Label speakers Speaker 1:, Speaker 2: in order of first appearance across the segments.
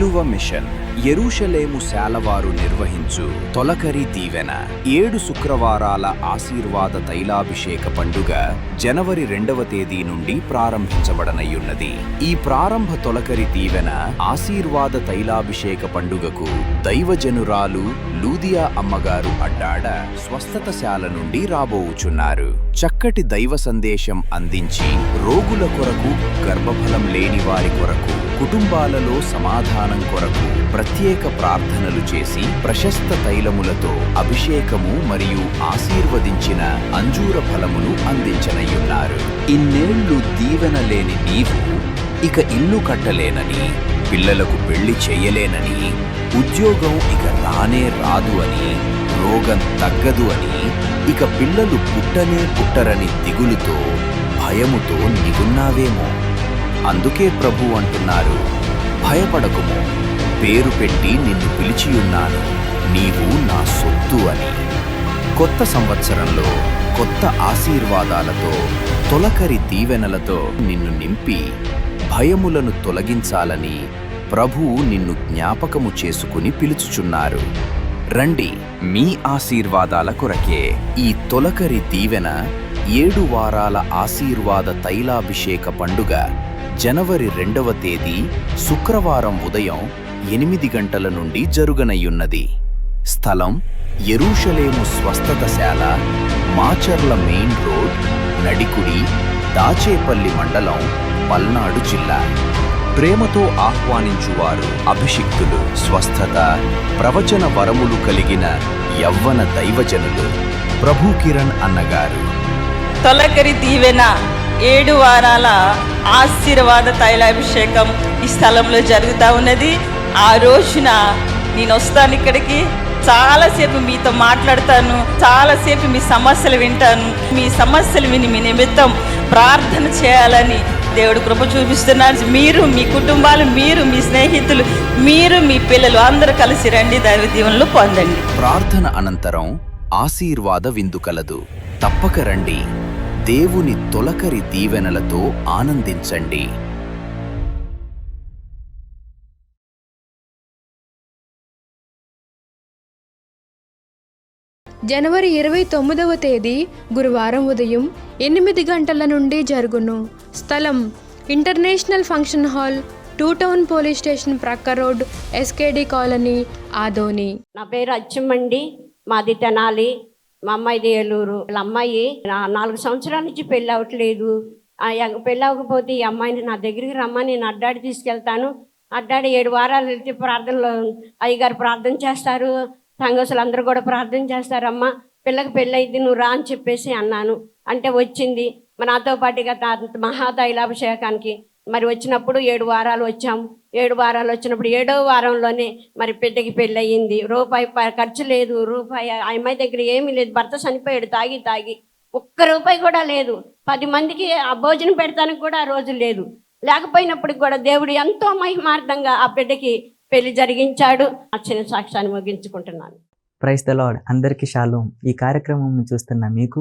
Speaker 1: ధ్రువ machine యెరూషలేము శాలవారు నిర్వహించు తొలకరి దీవెన 7 శుక్రవారాల ఆశీర్వాద తైలాభిషేక పండుగ జనవరి 2వ తేదీ నుండి ప్రారంభించబడనయ్యున్నది. ఈ ప్రారంభ తొలకరి దీవెన ఆశీర్వాద తైలాభిషేక పండుగకు దైవజనురాలు లూదియా అమ్మగారు అడ్డాడ స్వస్థతశాల నుండి రాబోవుచున్నారు. చక్కటి దైవ సందేశం అందించి రోగుల కొరకు, గర్భఫలం లేని వారి కొరకు, కుటుంబాలలో సమాధానం కొరకు ప్రత్యేక ప్రార్థనలు చేసి ప్రశస్త తైలములతో అభిషేకము మరియు ఆశీర్వదించిన అంజూర ఫలమును అందించనయ్యున్నారు. ఇన్నేళ్లు దీవెన లేని నీవు ఇక ఇల్లు కట్టలేనని, పిల్లలకు పెళ్లి చెయ్యలేనని, ఉద్యోగం ఇక రానే రాదు అని, రోగం తగ్గదు అని, ఇక పిల్లలు పుట్టరని దిగులుతో, భయముతో నీవున్నావేమో. అందుకే ప్రభు అంటున్నారు, భయపడకుము, పేరు పెట్టి నిన్ను పిలిచియున్నాను, నీవు నా సొత్తు అని. కొత్త సంవత్సరంలో కొత్త ఆశీర్వాదాలతో, తొలకరి దీవెనలతో నిన్ను నింపి భయములను తొలగించాలని ప్రభువు నిన్ను జ్ఞాపకము చేసుకుని పిలుచుచున్నారు. రండి, మీ ఆశీర్వాదాల కొరకే ఈ తొలకరి దీవెన 7 వారాల ఆశీర్వాద తైలాభిషేక పండుగ జనవరి 2వ తేదీ శుక్రవారం ఉదయం 8 గంటల నుండి జరుగనయ్యున్నది. స్థలం యెరూషలేము స్వస్థతశాల, మాచర్ల మెయిన్ రోడ్, నడికుడి, దాచేపల్లి మండలం, పల్నాడు జిల్లా. ప్రేమతో ఆహ్వానించువారు అభిషిక్తులు, స్వస్థత, ప్రవచన వరములు కలిగిన యవ్వన దైవజనులు ప్రభు కిరణ్ అన్నగారు.
Speaker 2: తొలకరి దీవెన 7 వారాల ఆశీర్వాద తైలాభిషేకం ఈ స్థలంలో జరుగుతూ ఉన్నది. ఆ రోజున నేను వస్తాను ఇక్కడికి, చాలాసేపు మీతో మాట్లాడతాను, చాలాసేపు మీ సమస్యలు వింటాను. మీ సమస్యలు విని మీ నిమిత్తం ప్రార్థన చేయాలని దేవుడు కృప చూపిస్తున్నారు. మీరు, మీ కుటుంబాలు, మీరు, మీ స్నేహితులు, మీరు, మీ పిల్లలు అందరూ కలిసి రండి, దైవ దీవెనలు పొందండి.
Speaker 1: ప్రార్థన అనంతరం ఆశీర్వాద విందు కలదు. తప్పక రండి, దేవుని తొలకరి దీవెనలతో ఆనందించండి.
Speaker 3: జనవరి 29వ తేదీ గురువారం ఉదయం 8 గంటల నుండి జరుగును. స్థలం international function hall, 2 town police station ప్రక్క రోడ్, ఎస్కేడి కాలనీ, ఆదోని.
Speaker 4: నా పేరు అచ్చమ్మండి, మాది తెనాలి, మా అమ్మాయిది ఏలూరు. వాళ్ళ అమ్మాయి 4 సంవత్సరాల నుంచి పెళ్ళి అవ్వట్లేదు. పెళ్ళి అవ్వకపోతే ఈ అమ్మాయిని నా దగ్గరికి రమ్మని నేను అడ్డాడి తీసుకెళ్తాను. అడ్డాడి 7 వారాలు వెళ్తే ప్రార్థనలో అయ్యగారు ప్రార్థన చేస్తారు, సంఘస్థులు అందరూ కూడా ప్రార్థన చేస్తారమ్మా, పిల్లకి పెళ్ళి అయింది, నువ్వు రా అని చెప్పేసి అన్నాను. అంటే వచ్చింది. నాతో పాటుగా మహాతైలాభిషేకానికి మరి వచ్చినప్పుడు 7 వారాలు వచ్చాము. 7 వారాలు వచ్చినప్పుడు 7వ వారంలోనే మరి బిడ్డకి పెళ్ళి అయ్యింది. రూపాయి ఖర్చు లేదు, రూపాయి ఆ అమ్మాయి దగ్గర ఏమీ లేదు. భర్త చనిపోయాడు తాగి ఒక్క రూపాయి కూడా లేదు. 10 మందికి ఆ భోజనం పెడతానికి కూడా ఆ రోజు లేదు. లేకపోయినప్పటికి కూడా దేవుడు ఎంతో మహిమార్థంగా ఆ బిడ్డకి పెళ్లి జరిగించాడు. ఆ చిన్న సాక్ష్యాన్ని ముగించుకుంటున్నాను.
Speaker 5: Praise the lord. అందరికీ షాలోం. ఈ కార్యక్రమం చూస్తున్న మీకు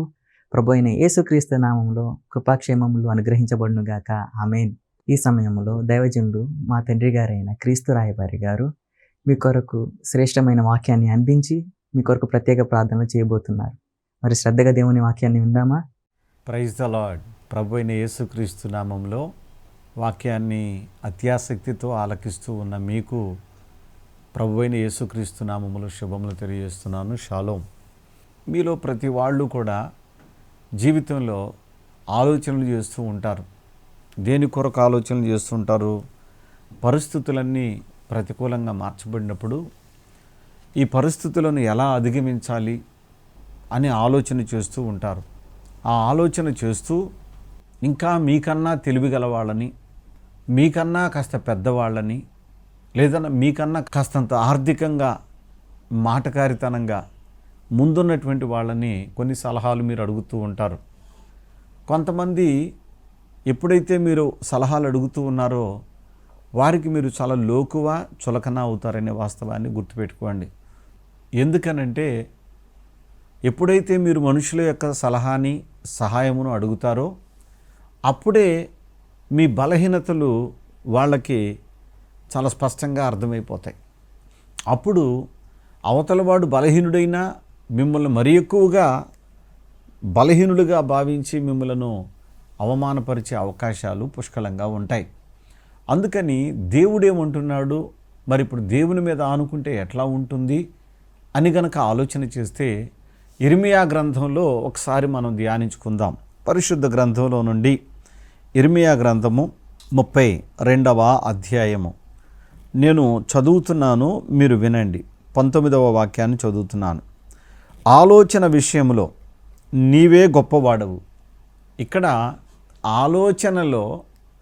Speaker 5: ప్రభు అయిన యేసుక్రీస్తు నామములో కృపాక్షేమములు అనుగ్రహించబడునుగాక. ఆమేన్. ఈ సమయంలో దైవజనుడు మా తండ్రి గారైన క్రీస్తు రాయబారి గారు మీ కొరకు శ్రేష్టమైన వాక్యాన్ని అందించి మీ కొరకు ప్రత్యేక ప్రార్థనలు చేయబోతున్నారు. మరి శ్రద్ధగా దేవుని వాక్యాన్ని విందామా?
Speaker 6: Praise the lord. ప్రభు అయిన యేసుక్రీస్తు నామంలో వాక్యాన్ని అత్యాసక్తితో ఆలకిస్తూ ఉన్న మీకు ప్రభు అయిన యేసుక్రీస్తు నామములో శుభములు తెలియజేస్తున్నాను. షాలోం. మీలో ప్రతి వాళ్ళు కూడా జీవితంలో ఆలోచనలు చేస్తూ ఉంటారు. దేని కొరకు ఆలోచనలు చేస్తూ ఉంటారు? పరిస్థితులన్నీ ప్రతికూలంగా మార్చబడినప్పుడు ఈ పరిస్థితులను ఎలా అధిగమించాలి అని ఆలోచన చేస్తూ ఉంటారు. ఆ ఆలోచన చేస్తూ ఇంకా మీకన్నా తెలివిగల వాళ్ళని, మీకన్నా కాస్త పెద్దవాళ్ళని, లేదా మీకన్నా కాస్తంత ఆర్థికంగా మాటకారితనంగా ముందున్నటువంటి వాళ్ళని కొన్ని సలహాలు మీరు అడుగుతూ ఉంటారు. కొంతమంది ఎప్పుడైతే మీరు సలహాలు అడుగుతూ ఉన్నారో వారికి మీరు చాలా లోకువ, చులకన అవుతారనే వాస్తవాన్ని గుర్తుపెట్టుకోండి. ఎందుకనంటే ఎప్పుడైతే మీరు మనుషుల యొక్క సలహాని, సహాయమును అడుగుతారో అప్పుడే మీ బలహీనతలు వాళ్ళకి చాలా స్పష్టంగా అర్థమైపోతాయి. అప్పుడు అవతలవాడు బలహీనుడైనా మిమ్మల్ని మరీ ఎక్కువగా బలహీనులుగా భావించి మిమ్మలను అవమానపరిచే అవకాశాలు పుష్కలంగా ఉంటాయి. అందుకని దేవుడేమంటున్నాడు, మరి ఇప్పుడు దేవుని మీద ఆనుకుంటే ఎట్లా ఉంటుంది అని గనక ఆలోచన చేస్తే ఇర్మియా గ్రంథంలో ఒకసారి మనం ధ్యానించుకుందాం. పరిశుద్ధ గ్రంథంలో నుండి ఇర్మియా గ్రంథము 32వ అధ్యాయము నేను చదువుతున్నాను, మీరు వినండి. 19వ వాక్యాన్ని చదువుతున్నాను. ఆలోచన విషయంలో నీవే గొప్పవాడవు. ఇక్కడ ఆలోచనలో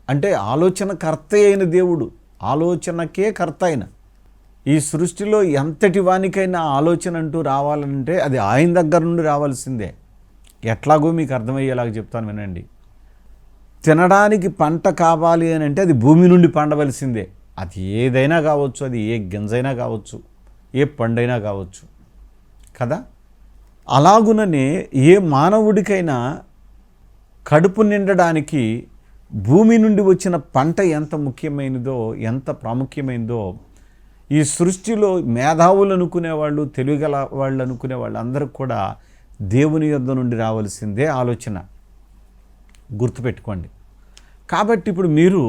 Speaker 6: అంటే ఆలోచనకర్త అయిన దేవుడు, ఆలోచనకే కర్త అయిన ఈ సృష్టిలో ఎంతటి వానికైనా ఆలోచన అంటూ రావాలంటే అది ఆయన దగ్గర నుండి రావాల్సిందే. ఎట్లాగో మీకు అర్థమయ్యేలాగా చెప్తాను వినండి. తినడానికి పంట కావాలి అని అంటే అది భూమి నుండి పండవలసిందే. అది ఏదైనా కావచ్చు, అది ఏ గింజైనా కావచ్చు, ఏ పండైనా కావచ్చు కదా. అలాగుననే ఏ మానవుడికైనా కడుపు నిండడానికి భూమి నుండి వచ్చిన పంట ఎంత ముఖ్యమైనదో, ఎంత ప్రాముఖ్యమైనదో ఈ సృష్టిలో మేధావులు అనుకునేవాళ్ళు, తెలివిగల వాళ్ళు అనుకునే వాళ్ళు అందరూ కూడా దేవుని యొద్ద నుండి రావాల్సిందే ఆలోచన. గుర్తుపెట్టుకోండి. కాబట్టి ఇప్పుడు మీరు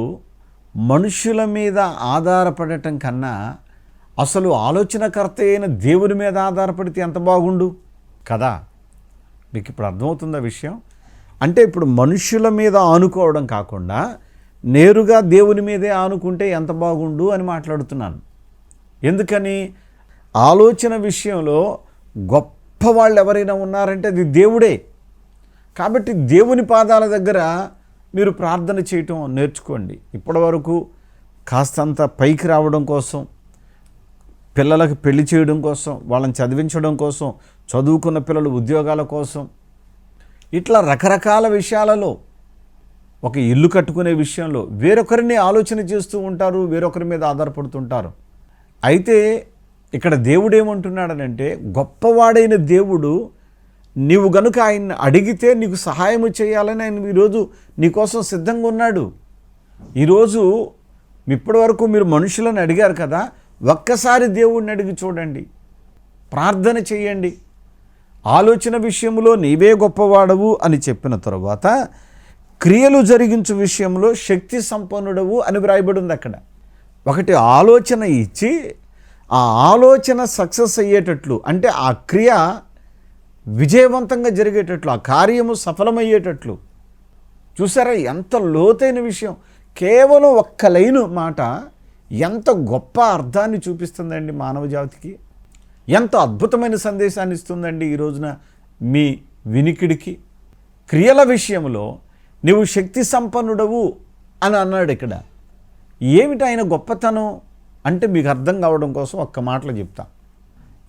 Speaker 6: మనుషుల మీద ఆధారపడటం కన్నా అసలు ఆలోచనకర్త అయిన దేవుని మీద ఆధారపడితే ఎంత బాగుండు కదా. మీకు ఇప్పుడు అర్థమవుతుందా విషయం? అంటే ఇప్పుడు మనుషుల మీద ఆనుకోవడం కాకుండా నేరుగా దేవుని మీదే ఆనుకుంటే ఎంత బాగుండు అని మాట్లాడుతున్నాను. ఎందుకని? ఆలోచన విషయంలో గొప్ప వాళ్ళు ఎవరైనా ఉన్నారంటే అది దేవుడే. కాబట్టి దేవుని పాదాల దగ్గర మీరు ప్రార్థన చేయటం నేర్చుకోండి. ఇప్పటి వరకు కాస్తంత పైకి రావడం కోసం, పిల్లలకు పెళ్లి చేయడం కోసం, వాళ్ళని చదివించడం కోసం, చదువుకున్న పిల్లలు ఉద్యోగాల కోసం, ఇట్లా రకరకాల విషయాలలో, ఒక ఇల్లు కట్టుకునే విషయంలో వేరొకరిని ఆలోచన చేస్తూ ఉంటారు, వేరొకరి మీద ఆధారపడుతుంటారు. అయితే ఇక్కడ దేవుడు ఏమంటున్నాడనంటే, గొప్పవాడైన దేవుడు నీవు గనుక ఆయన్ని అడిగితే నీకు సహాయము చేయాలని ఆయన ఈరోజు నీకోసం సిద్ధంగా ఉన్నాడు. ఈరోజు ఇప్పటి వరకు మీరు మనుషులను అడిగారు కదా, ఒక్కసారి దేవుడిని అడిగి చూడండి, ప్రార్థన చేయండి. ఆలోచన విషయంలో నీవే గొప్పవాడవు అని చెప్పిన తరువాత క్రియలు జరిగించు విషయంలో శక్తి సంపన్నుడవు అని వ్రాయబడి ఉంది అక్కడ. ఒకటి ఆలోచన ఇచ్చి ఆ ఆలోచన సక్సెస్ అయ్యేటట్లు, అంటే ఆ క్రియ విజయవంతంగా జరిగేటట్లు, ఆ కార్యము సఫలమయ్యేటట్లు. చూసారా ఎంత లోతైన విషయం? కేవలం ఒక్క లైను మాట ఎంత గొప్ప అర్థాన్ని చూపిస్తుందండి మానవ జాతికి, ఎంత అద్భుతమైన సందేశాన్ని ఇస్తుందండి ఈ రోజున మీ వినికిడికి. క్రియల విషయంలో నీవు శక్తి సంపన్నుడవు అని అన్నాడు ఇక్కడ. ఏమిటి ఆయన గొప్పతనం అంటే మీకు అర్థం కావడం కోసం ఒక్క మాటలో చెప్తా.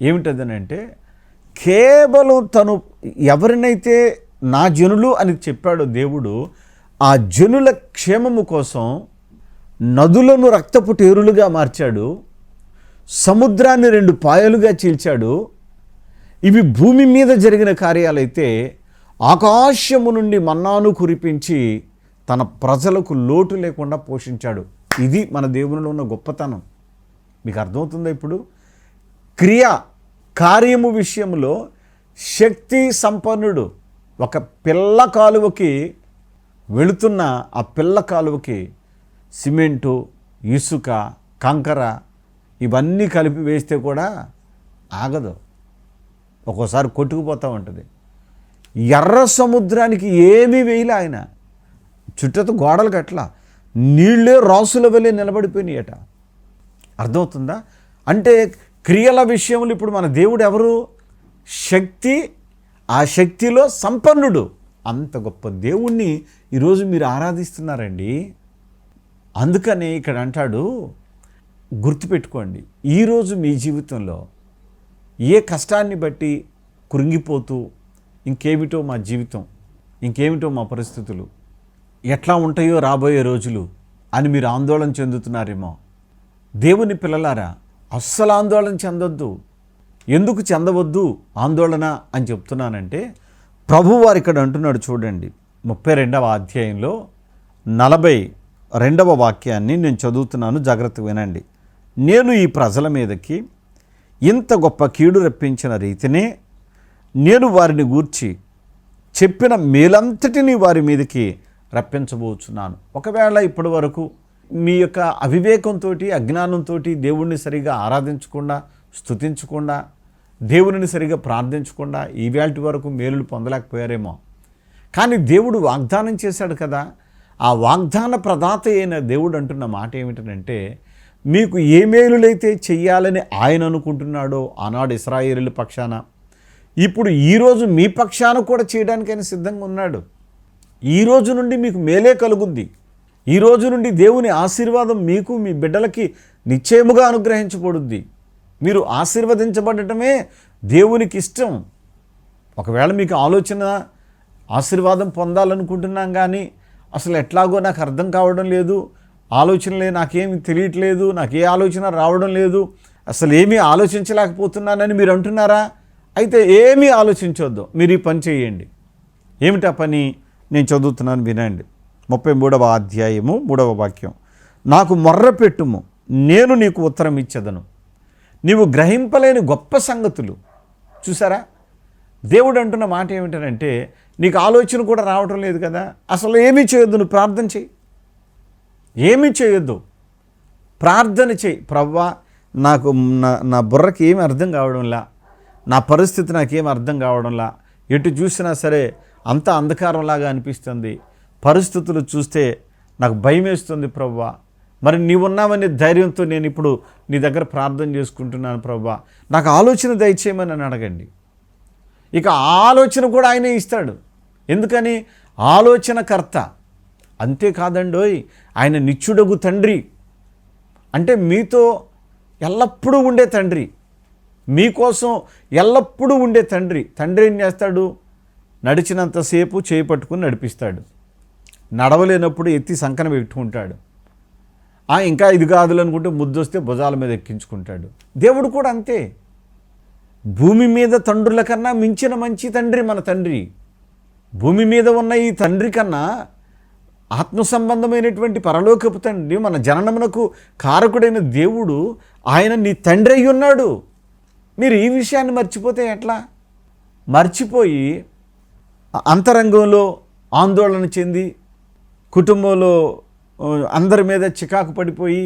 Speaker 6: ఏమిటదనంటే, కేవలం తను ఎవరినైతే నా జనులు అని చెప్పాడో దేవుడు, ఆ జనుల క్షేమము కోసం నదులను రక్తపు టేరులుగా మార్చాడు, సముద్రాన్ని 2 పాయలుగా చీల్చాడు. ఇవి భూమి మీద జరిగిన కార్యాలైతే ఆకాశము నుండి మన్నాను కురిపించి తన ప్రజలకు లోటు లేకుండా పోషించాడు. ఇది మన దేవునిలో ఉన్న గొప్పతనం. మీకు అర్థమవుతుందా? ఇప్పుడు కార్యము విషయంలో శక్తి సంపన్నుడు. ఒక పిల్ల కాలువకి వెళుతున్న ఆ పిల్ల కాలువకి సిమెంటు, ఇసుక, కంకర ఇవన్నీ కలిపి వేస్తే కూడా ఆగదు, ఒక్కోసారి కొట్టుకుపోతూ ఉంటుంది. ఎర్ర సముద్రానికి ఏమీ వేయలే ఆయన, చుట్టూ గోడలు కట్ల, నీళ్ళే రాసుల వలె నిలబడిపోయినాయట. అర్థమవుతుందా? అంటే క్రియల విషయంలో ఇప్పుడు మన దేవుడు ఎవరు? శక్తి, ఆ శక్తిలో సంపన్నుడు. అంత గొప్ప దేవుణ్ణి ఈరోజు మీరు ఆరాధిస్తున్నారండి. అందుకని ఇక్కడ అంటాడు, గుర్తుపెట్టుకోండి, ఈరోజు మీ జీవితంలో ఏ కష్టాన్ని బట్టి కృంగిపోతూ ఇంకేమిటో మా జీవితం, ఇంకేమిటో మా పరిస్థితులు, ఎట్లా ఉంటాయో రాబోయే రోజులు అని మీరు ఆందోళన చెందుతున్నారేమో. దేవుని పిల్లలారా, అస్సలు ఆందోళన చెందొద్దు. ఎందుకు చెందవద్దు ఆందోళన అని చెప్తున్నానంటే, ప్రభువారు ఇక్కడ అంటున్నాడు చూడండి, 32వ అధ్యాయంలో 40 2వ వాక్యాన్ని నేను చదువుతున్నాను, జాగ్రత్తగా వినండి. నేను ఈ ప్రజల మీదకి ఇంత గొప్ప కీడు రప్పించిన రీతినే నేను వారిని గూర్చి చెప్పిన మేలంతటినీ వారి మీదకి రప్పించబోచున్నాను. ఒకవేళ ఇప్పటి వరకు మీ యొక్క అవివేకంతో, అజ్ఞానంతో దేవుణ్ణి సరిగా ఆరాధించకుండా, స్తుతించకుండా, దేవునిని సరిగా ప్రార్థించకుండా ఈవేళ వరకు మేలులు పొందలేకపోయారేమో. కానీ దేవుడు వాగ్దానం చేశాడు కదా, ఆ వాగ్దాన ప్రదాత అయిన దేవుడు అంటున్న మాట ఏమిటంటే, మీకు ఏ మేలులైతే చెయ్యాలని ఆయన అనుకుంటున్నాడో ఆనాడు ఇశ్రాయేలీయుల పక్షాన, ఇప్పుడు ఈరోజు మీ పక్షాన కూడా చేయడానికి ఆయన సిద్ధంగా ఉన్నాడు. ఈ రోజు నుండి మీకు మేలే కలుగుద్ది. ఈ రోజు నుండి దేవుని ఆశీర్వాదం మీకు, మీ బిడ్డలకి నిశ్చయముగా అనుగ్రహించబడుద్ది. మీరు ఆశీర్వదించబడటమే దేవునికి ఇష్టం. ఒకవేళ మీకు ఆశీర్వాదం పొందాలనుకుంటున్నాం కానీ అసలు ఎట్లాగో నాకు అర్థం కావడం లేదు, ఆలోచనలే నాకేమి తెలియట్లేదు, నాకు ఏ ఆలోచన రావడం లేదు, అసలు ఏమీ ఆలోచించలేకపోతున్నానని మీరు అంటున్నారా? అయితే ఏమీ ఆలోచించొద్దు, మీరు ఈ పని చేయండి. ఏమిటా పని? నేను చదువుతున్నాను, వినండి. 33వ అధ్యాయము 3వ వాక్యం. నాకు మొర్ర పెట్టుము, నేను నీకు ఉత్తరం ఇచ్చేదను, నీవు గ్రహింపలేని గొప్ప సంగతులు. చూసారా, దేవుడు అంటున్న మాట ఏమిటంటే, నీకు ఆలోచన కూడా రావటం లేదు కదా, అసలు ఏమీ చేయొద్దు, నువ్వు ప్రార్థన చేయి. ఏమీ చేయొద్దు, ప్రార్థన చేయి. ప్రవ్వా, నాకు నా బుర్రకి ఏమీ అర్థం కావడంలా, నా పరిస్థితి నాకేం అర్థం కావడంలా, ఎటు చూసినా సరే అంతా అంధకారంలాగా అనిపిస్తుంది, పరిస్థితులు చూస్తే నాకు భయం వేస్తుంది ప్రవ్వా, మరి నీవున్నావనే ధైర్యంతో నేను ఇప్పుడు నీ దగ్గర ప్రార్థన చేసుకుంటున్నాను ప్రవ్వా, నాకు ఆలోచన దయచేయమని అని అడగండి. ఇక ఆలోచన కూడా ఆయనే ఇస్తాడు. ఎందుకని? ఆలోచనకర్త. అంతేకాదండోయ్, ఆయన నిత్యుడగు తండ్రి, అంటే మీతో ఎల్లప్పుడూ ఉండే తండ్రి, మీకోసం ఎల్లప్పుడూ ఉండే తండ్రి. తండ్రి ఏం చేస్తాడు? నడిచినంతసేపు చేయి పట్టుకుని నడిపిస్తాడు, నడవలేనప్పుడు ఎత్తి సంకన పెట్టుకుంటాడు, ఇంకా ఇది కాదులు అనుకుంటే ముద్దొస్తే భుజాల మీద ఎక్కించుకుంటాడు. దేవుడు కూడా అంతే. భూమి మీద తండ్రుల కన్నా మించిన మంచి తండ్రి మన తండ్రి. భూమి మీద ఉన్న ఈ తండ్రి కన్నా ఆత్మ సంబంధమైనటువంటి పరలోకపు తండ్రి, మన జననమునకు కారకుడైన దేవుడు, ఆయన నీ తండ్రి అయి ఉన్నాడు. మీరు ఈ విషయాన్ని మర్చిపోతే ఎట్లా? మర్చిపోయి అంతరంగంలో ఆందోళన చెంది, కుటుంబంలో అందరి మీద చికాకు పడిపోయి,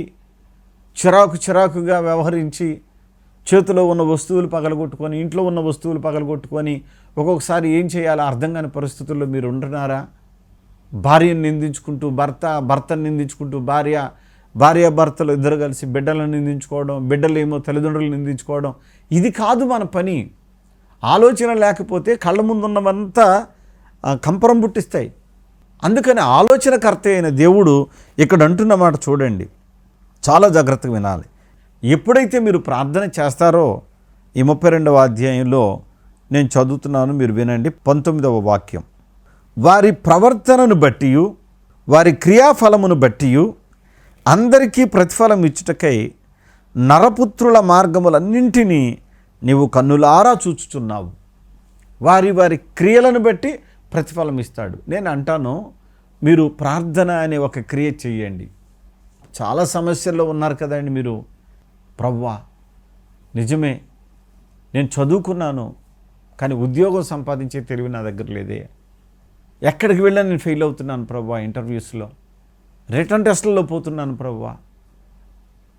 Speaker 6: చిరాకుగా వ్యవహరించి, చేతిలో ఉన్న వస్తువులు పగలగొట్టుకొని, ఇంట్లో ఉన్న వస్తువులు పగలగొట్టుకొని, ఒక్కొక్కసారి ఏం చేయాలో అర్థం కాని పరిస్థితుల్లో మీరు ఉంటున్నారా? భార్యను నిందించుకుంటూ భర్తను నిందించుకుంటూ, భార్య భర్తలు ఇద్దరు కలిసి బిడ్డలను నిందించుకోవడం, బిడ్డలేమో తల్లిదండ్రులు నిందించుకోవడం. ఇది కాదు మన పని. ఆలోచన లేకపోతే కళ్ళ ముందున్నవంతా కంపరం పుట్టిస్తాయి. అందుకని ఆలోచనకర్త అయిన దేవుడు ఇక్కడ అంటున్న మాట చూడండి, చాలా జాగ్రత్తగా వినాలి. ఎప్పుడైతే మీరు ప్రార్థన చేస్తారో, ఈ 32వ అధ్యాయంలో నేను చదువుతున్నాను, మీరు వినండి. 19వ వాక్యం. వారి ప్రవర్తనను బట్టి, వారి క్రియాఫలమును బట్టి అందరికీ ప్రతిఫలం ఇచ్చుటకై నరపుత్రుల మార్గములన్నింటినీ నీవు కన్నులారా చూచుచున్నావు. వారి క్రియలను బట్టి ప్రతిఫలం ఇస్తాడు. నేను అంటాను, మీరు ప్రార్థన అనే ఒక క్రియ చేయండి. చాలా సమస్యల్లో ఉన్నారు కదండి మీరు. ప్రవ్వా, నిజమే, నేను చదువుకున్నాను కానీ ఉద్యోగం సంపాదించే తెలివి నా దగ్గర లేదే, ఎక్కడికి వెళ్ళా నేను ఫెయిల్ అవుతున్నాను ప్రవ్వా, ఇంటర్వ్యూస్లో, రిటర్న్ టెస్ట్లలో పోతున్నాను ప్రవ్వా,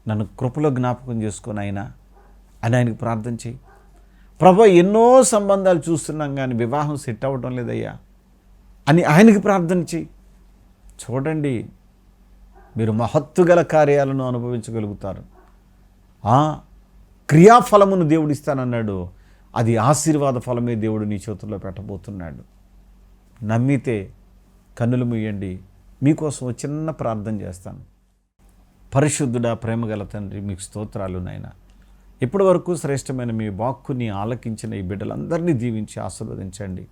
Speaker 6: నన్ను కృపలో జ్ఞాపకం చేసుకొని అయినా అని ఆయనకు ప్రార్థన చేయి. ప్రభా, ఎన్నో సంబంధాలు చూస్తున్నాం కానీ వివాహం సెట్ అవ్వడం లేదయ్యా అని ఆయనకి ప్రార్థన చేయి. చూడండి, మీరు మహత్తుగల కార్యాలను అనుభవించగలుగుతారు. క్రియాఫలమును దేవుడు ఇస్తానన్నాడు, అది ఆశీర్వాద ఫలమే దేవుడు నీ చేతుల్లో పెట్టబోతున్నాడు. నమ్మితే కన్నులు మూయండి. మీకోసం చిన్న ప్రార్థన చేస్తాను. పరిశుద్ధుడా, ప్రేమగల తండ్రి, మీకు స్తోత్రాలు నాయన. ఇప్పటి వరకు శ్రేష్టమైన మీ వాక్కుని ఆలకించిన ఈ బిడ్డలందరినీ దీవించి ఆశీర్వదించండి.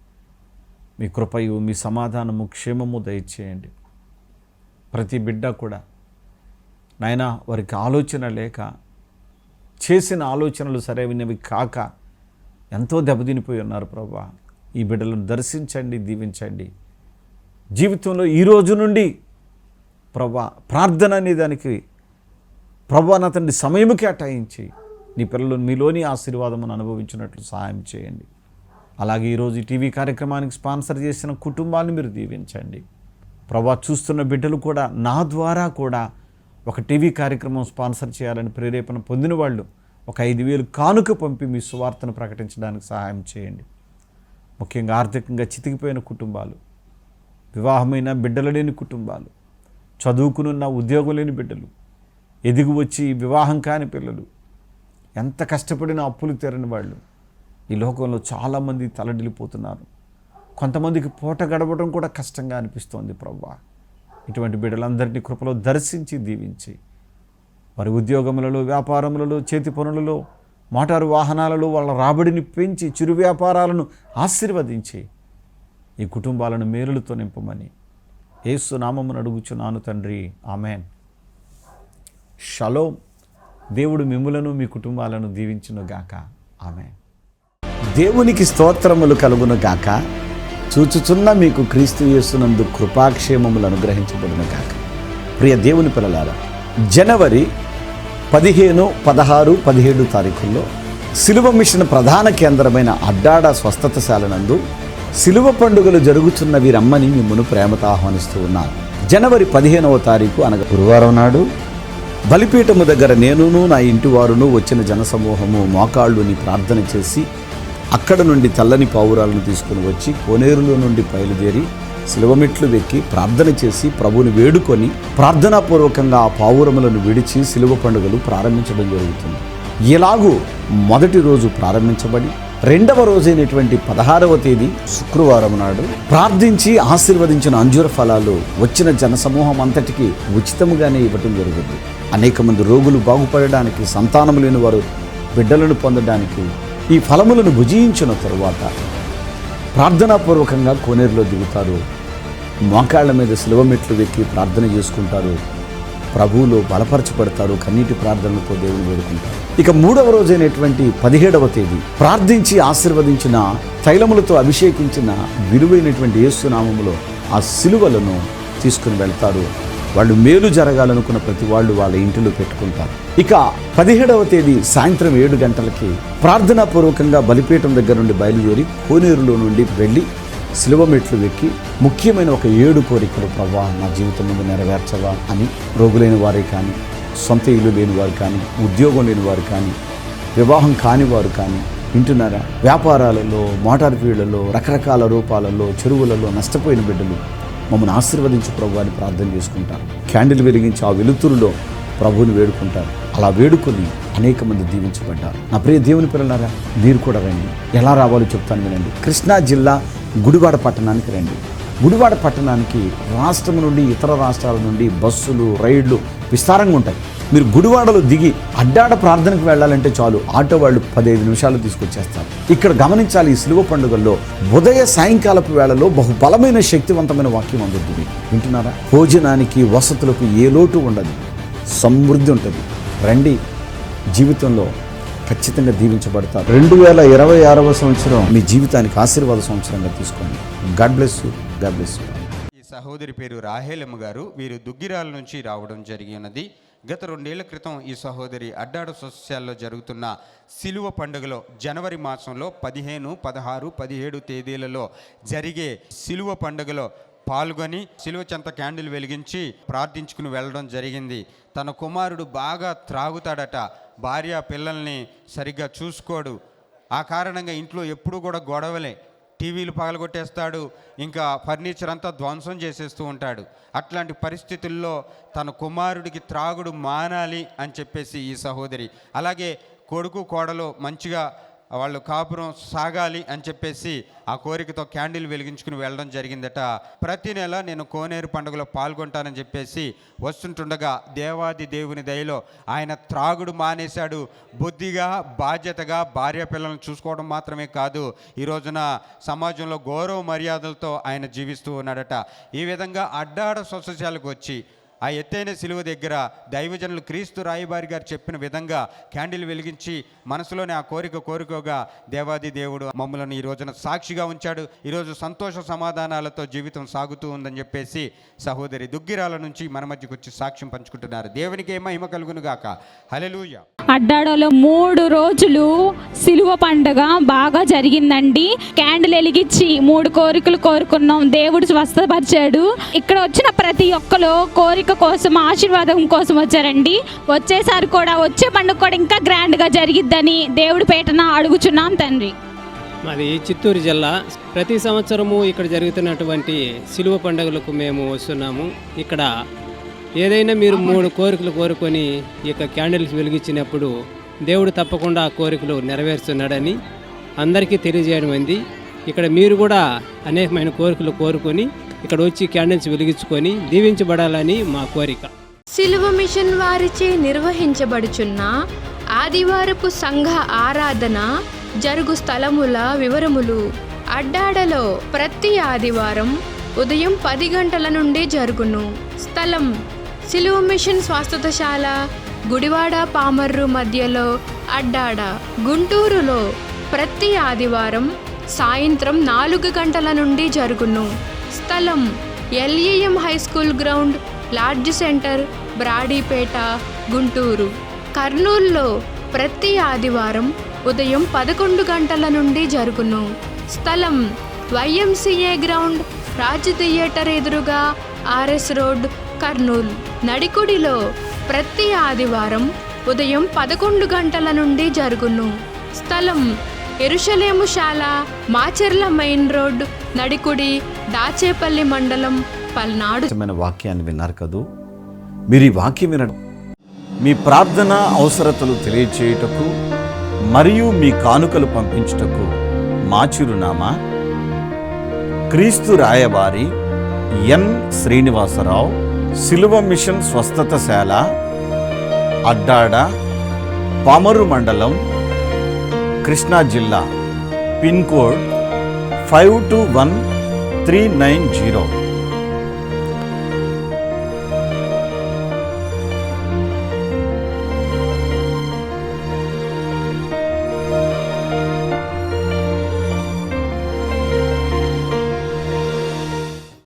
Speaker 6: మీ కృపయు, మీ సమాధానము, క్షేమము దయచేయండి. ప్రతి బిడ్డ కూడా నాయన, వారికి ఆలోచన లేక, చేసిన ఆలోచనలు సరైనవి కాక ఎంతో దెబ్బతినిపోయి ఉన్నారు ప్రభా. ఈ బిడ్డలను దర్శించండి, దీవించండి. జీవితంలో ఈ రోజు నుండి ప్రభా ప్రార్థన అనే దానికి ప్రభా నా తండ్రి సమయం కేటాయించి నీ పిల్లలు మీలోని ఆశీర్వాదమును అనుభవించినట్లు సహాయం చేయండి. అలాగే ఈరోజు ఈ టీవీ కార్యక్రమానికి స్పాన్సర్ చేసిన కుటుంబాలను మీరు దీవించండి ప్రభా. చూస్తున్న బిడ్డలు కూడా నా ద్వారా కూడా ఒక టీవీ కార్యక్రమం స్పాన్సర్ చేయాలని ప్రేరేపణ పొందిన వాళ్ళు ఒక 5,000 కానుక పంపి మీ సువార్తను ప్రకటించడానికి సహాయం చేయండి. ముఖ్యంగా ఆర్థికంగా చితికిపోయిన కుటుంబాలు, వివాహమైన బిడ్డలు లేని కుటుంబాలు, చదువుకునున్న ఉద్యోగం లేని బిడ్డలు, ఎదిగి వచ్చి వివాహం కాని పిల్లలు, ఎంత కష్టపడినా అప్పులు తీరని వాళ్ళు ఈ లోకంలో చాలామంది తలడిల్లిపోతున్నారు. కొంతమందికి పూట గడవడం కూడా కష్టంగా అనిపిస్తోంది ప్రభువా. ఇటువంటి బిడ్డలందరినీ కృపలో దర్శించి దీవించి వారి ఉద్యోగములలో, వ్యాపారములలో, చేతి పనులలో, మోటారు వాహనాలలో వాళ్ళ రాబడిని పెంచి చిరు వ్యాపారాలను ఆశీర్వదించి ఈ కుటుంబాలను మేలులతో నింపమని యేసు నామమున అడుగుచున్నాను తండ్రి, ఆమెన్. షలోమ్. దేవుడు మిమ్ములను మీ కుటుంబాలను దీవించునుగాక, ఆమెన్. దేవునికి స్తోత్రములు కలుగును గాక. చూచుచున్న మీకు క్రీస్తు యేసునందు కృపాక్షేమములు అనుగ్రహించబడును గాక. ప్రియ దేవుని పిల్లలారా, జనవరి 15, 16, 17 తారీఖుల్లో సిలువ మిషన్ ప్రధాన కేంద్రమైన అడ్డాడ స్వస్థతశాల నందు సిలువ పండుగలు జరుగుతున్నవి రమ్మని మిమ్మల్ని ప్రేమతో ఆహ్వానిస్తూ ఉన్నాను. జనవరి 15వ తారీఖు అనగా గురువారం నాడు బలిపీఠము దగ్గర నేనును నా ఇంటి వారును వచ్చిన జనసమూహము మోకాళ్ళుని ప్రార్థన చేసి అక్కడ నుండి తెల్లని పావురాలను తీసుకుని వచ్చి కోనేరులో నుండి బయలుదేరి శిలువమెట్లు వెక్కి ప్రార్థన చేసి ప్రభువుని వేడుకొని ప్రార్థనాపూర్వకంగా ఆ పావురములను విడిచి శిలువ పండుగలు ప్రారంభించడం జరుగుతుంది. ఇలాగూ మొదటి రోజు ప్రారంభించబడి రెండవ రోజైనటువంటి 16వ తేదీ శుక్రవారం నాడు ప్రార్థించి ఆశీర్వదించిన అంజూర ఫలాలు వచ్చిన జనసమూహం అంతటికి ఉచితంగానే ఇవ్వటం జరుగుతుంది. అనేక మంది రోగులు బాగుపడడానికి, సంతానం లేని వారు బిడ్డలను పొందడానికి ఈ ఫలములను భుజించిన తరువాత ప్రార్థనాపూర్వకంగా కోనేరులో దిగుతారు. మోకాళ్ళ మీద శిలువ మెట్లు వెక్కి ప్రార్థన చేసుకుంటారు. ప్రభువులో బలపరచబడతారు. కన్నీటి ప్రార్థనలతో దేవుని వేడుకుంటారు. ఇక మూడవ రోజైనటువంటి 17వ తేదీ ప్రార్థించి ఆశీర్వదించిన, తైలములతో అభిషేకించిన విలువైనటువంటి యేసు నామములో ఆ శిలువలను తీసుకుని వెళ్తారు. వాళ్ళు మేలు జరగాలనుకున్న ప్రతి వాళ్ళు వాళ్ళ ఇంటిలో పెట్టుకుంటారు. ఇక 17వ తేదీ సాయంత్రం 7 గంటలకి ప్రార్థనాపూర్వకంగా బలిపీఠం దగ్గర నుండి బయలుదేరి కోనేరులో నుండి వెళ్ళి శిలువ మెట్లు వెక్కి ముఖ్యమైన ఒక 7 కోరికలు ప్రభువా నా జీవితం ముందు నెరవేర్చవా అని రోగులైన వారే కానీ, సొంత ఇల్లు లేని వారు కానీ, ఉద్యోగం లేని వారు కానీ, వివాహం కాని వారు కానీ, వింటున్నారా, వ్యాపారాలలో, మోటార్ ఫీల్డ్లలో, రకరకాల రూపాలలో, చెరువులలో నష్టపోయిన బిడ్డలు మమ్మల్ని ఆశీర్వదించి ప్రభు అని ప్రార్థన చేసుకుంటారు. క్యాండిల్ వెలిగించి ఆ వెలుతురులో ప్రభువుని వేడుకుంటారు. అలా వేడుకొని అనేక మంది దీవించబడ్డారు. నా ప్రియ దేవుని పిల్లలారా, మీరు కూడా రండి. ఎలా రావాలో చెప్తాను వినండి. కృష్ణా జిల్లా గుడివాడ పట్టణానికి రండి. గుడివాడ పట్టణానికి రాష్ట్రం నుండి, ఇతర రాష్ట్రాల నుండి బస్సులు, రైళ్లు విస్తారంగా ఉంటాయి. మీరు గుడివాడలో దిగి అడ్డాడ ప్రార్థనకు వెళ్ళాలంటే చాలు, ఆటో వాళ్ళు 15 నిమిషాలు తీసుకొచ్చేస్తారు. ఇక్కడ గమనించాలి, ఈ శిలువ పండుగల్లో ఉదయ సాయంకాలపు వేళలో బహుబలమైన శక్తివంతమైన వాక్యం అందుతుంది. వింటున్నారా? భోజనానికి, వసతులకు ఏ లోటు ఉండదు, సమృద్ధి ఉంటుంది. రండి, జీవితంలో ఖచ్చితంగా దీవించబడతారు. 2026వ సంవత్సరం మీ జీవితానికి ఆశీర్వాద సంవత్సరంగా తీసుకోండి. God bless you. God bless you.
Speaker 7: ఈ సహోదరి పేరు రాహేలమ్మ గారు. వీరు దుగ్గిరాల నుంచి రావడం జరిగి ఉన్నది. గత 2 ఏళ్ల క్రితం ఈ సహోదరి అడ్డాడ సొసైటీలో జరుగుతున్న సిలువ పండుగలో జనవరి మాసంలో 15, 16, 17 తేదీలలో జరిగే సిలువ పండుగలో పాల్గొని సిలువ చెంత క్యాండిల్ వెలిగించి ప్రార్థించుకుని వెళ్ళడం జరిగింది. తన కుమారుడు బాగా త్రాగుతాడట, భార్య పిల్లల్ని సరిగ్గా చూసుకోడు. ఆ కారణంగా ఇంట్లో ఎప్పుడూ కూడా గొడవలే. టీవీలు పగలగొట్టేస్తాడు, ఇంకా ఫర్నిచర్ అంతా ధ్వంసం చేసేస్తూ ఉంటాడు. అట్లాంటి పరిస్థితుల్లో తన కుమారుడికి త్రాగుడు మానాలి అని చెప్పేసి ఈ సహోదరి, అలాగే కొడుకు కోడలు మంచిగా వాళ్ళు కాపురం సాగాలి అని చెప్పేసి ఆ కోరికతో క్యాండిల్ వెలిగించుకుని వెళ్ళడం జరిగిందట. ప్రతి నెల నేను కోనేరు పండుగలో పాల్గొంటానని చెప్పేసి వస్తుంటుండగా దేవాది దేవుని దయలో ఆయన త్రాగుడు మానేశాడు. బుద్ధిగా, బాధ్యతగా భార్య పిల్లలను చూసుకోవడం మాత్రమే కాదు, ఈ రోజున సమాజంలో గౌరవ మర్యాదలతో ఆయన జీవిస్తూ ఉన్నాడట. ఈ విధంగా అడ్డాడ సొసైటీలకు వచ్చి ఆ ఎత్తైన సిలువ దగ్గర దైవజనులు క్రీస్తు రాయబారి గారు చెప్పిన విధంగా క్యాండిల్ వెలిగించి మనసులోనే ఆ కోరికగా దేవాది దేవుడు మమ్మల్ని ఈ రోజున సాక్షిగా ఉంచాడు. ఈరోజు సంతోష సమాధానాలతో జీవితం సాగుతూ ఉందని చెప్పేసి సహోదరి దుగ్గిరాల నుంచి మన మధ్యకు వచ్చి సాక్ష్యం పంచుకుంటున్నారు. దేవునికి మహిమ కలుగును గాక. హల్లెలూయా.
Speaker 8: అడ్డాడలో 3 రోజులు సిలువ పండుగ బాగా జరిగిందండి. క్యాండిల్ వెలిగించి 3 కోరికలు కోరుకున్నాం. దేవుడు స్వస్థపరిచాడు. ఇక్కడ వచ్చిన ప్రతి ఒక్కరు కోరిక కోసం, ఆశీర్వాదం కోసం వచ్చారండి. వచ్చేసారి కూడా వచ్చే పండుగ కూడా ఇంకా గ్రాండ్గా జరిగిద్దని దేవుడి పేటన అడుగుచున్నాం తండ్రి.
Speaker 9: మాది చిత్తూరు జిల్లా. ప్రతి సంవత్సరము ఇక్కడ జరుగుతున్నటువంటి సిలువ పండుగలకు మేము వస్తున్నాము. ఇక్కడ ఏదైనా మీరు 3 కోరికలు కోరుకొని ఇక క్యాండిల్స్ వెలిగించినప్పుడు దేవుడు తప్పకుండా ఆ కోరికలు నెరవేరుస్తున్నాడని అందరికీ తెలియజేయడం అయింది. ఇక్కడ మీరు కూడా అనేకమైన కోరికలు కోరుకొని ఇక్కడ వచ్చి క్యాండిల్స్ వెలిగించుకొని దీవించబడాలని మా కోరిక.
Speaker 3: సిలువ మిషన్ వారిచే నిర్వహించబడుచున్న ఆదివారపు సంఘ ఆరాధన జరుగు స్థలముల వివరములు. అడ్డాడలో ప్రతి ఆదివారం ఉదయం 10 గంటల నుండి జరుగును. స్థలం సిలువ మిషన్ స్వస్థతశాల, గుడివాడ పామర్రు మధ్యలో అడ్డాడ. గుంటూరులో ప్రతి ఆదివారం సాయంత్రం 4 గంటల నుండి జరుగును. స్థలం LEM high school ground, LADS centre, Brodipet, Guntur. కర్నూలులో ప్రతి ఆదివారం ఉదయం 11 గంటల నుండి జరుగును. స్థలం YMCA గ్రౌండ్, రాజ్ థియేటర్ ఎదురుగా, RS రోడ్, కర్నూలు. నడికుడిలో ప్రతి ఆదివారం ఉదయం 11 గంటల నుండి జరుగును. స్థలం యెరూషలేము శాల, మాచెర్ల మెయిన్ రోడ్, నడికుడి, దాచేపల్లి మండలం, పల్నాడు.
Speaker 6: వాక్యాన్ని విన్నారు కదూ. మీరు ఈ వాక్యం వినడం, మీ ప్రార్థన అవసరతలు తెలియచేయుటకు మరియు మీ కానుకలు పంపించుటకు మా చిరునామా క్రీస్తు రాయబారి N. శ్రీనివాసరావు, సిలువ మిషన్ స్వస్థతశాల, అడ్డాడ, పామరు మండలం, కృష్ణా జిల్లా. Pin code 521390.